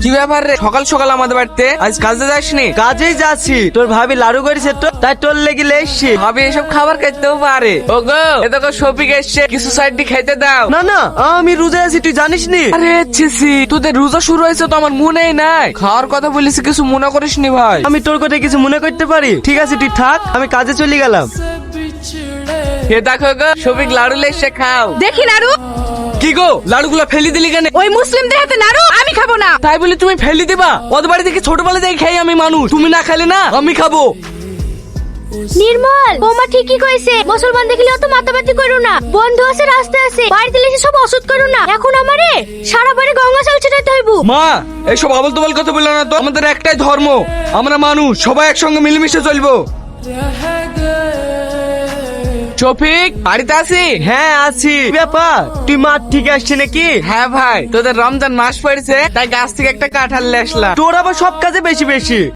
কি ব্যাপার রে, সকাল সকাল আমাদের বাড়িতে? আজ কাজে যাসনি? কাজেই যাচ্ছি, তোর ভাবি লাড়ু করেছে তো, তাই তোর লেগে এসছি। ভাবি এসব খাবার খেতেও পারে? ও গো, এ দেখো শফিক এসছে, কিছু সাইড দিয়ে খাইতে দাও। না না, আমি রোজা আছি, তুই জানিস নি? আরে ছিসি, তোদের রোজা শুরু হয়েছে তো আমার মনেই নাই। খাওয়ার কথা বলিস, কিছু মনে করিস নি ভাই? আমি তোর কথা কিছু মনে করতে পারি? ঠিক আছে তুই থাক, আমি কাজে চলে গেলাম। এ দেখো গো, শফিক লাড়ু লেসে খাও। দেখি নাড়ু। কি গো, লাড়ুগুলো ফেলে দিলি কেন? ওই মুসলিমদের হাতে নাড়ু আমি খাবো না। তাই বলে তুমি ফেলে দিবা? ওদের বাড়ি থেকে ছোটবেলা থেকে খাই আমি মানুষ, তুমি না খেলে না আমি খাবো। নির্মল, বৌমা ঠিকই কইছে, মুসলমান দেখলে অত মাতামাতি করো না। বন্ধু আছে, রাস্তা আছে, বাড়িতে এসে সব ওষুধ করো না। এখন আমারে সারা বাড়ি গঙ্গা জল ছিটাইতে হইব। মা, এইসব আবল তবল কথা বললো না তো। আমাদের একটাই ধর্ম, আমরা মানুষ, সবাই একসঙ্গে মিলেমিশে চলবো। শফিক, বাড়িতে আছি? হ্যাঁ আছি। কি ব্যাপার, তুই মাঠ থেকে আসছি নাকি? হ্যাঁ ভাই, তোদের রমজান মাস পড়েছে তাই গাছ থেকে একটা কাঁঠাল নিয়ে আসলাম। তোর আবার সব কাজে বেশি বেশি।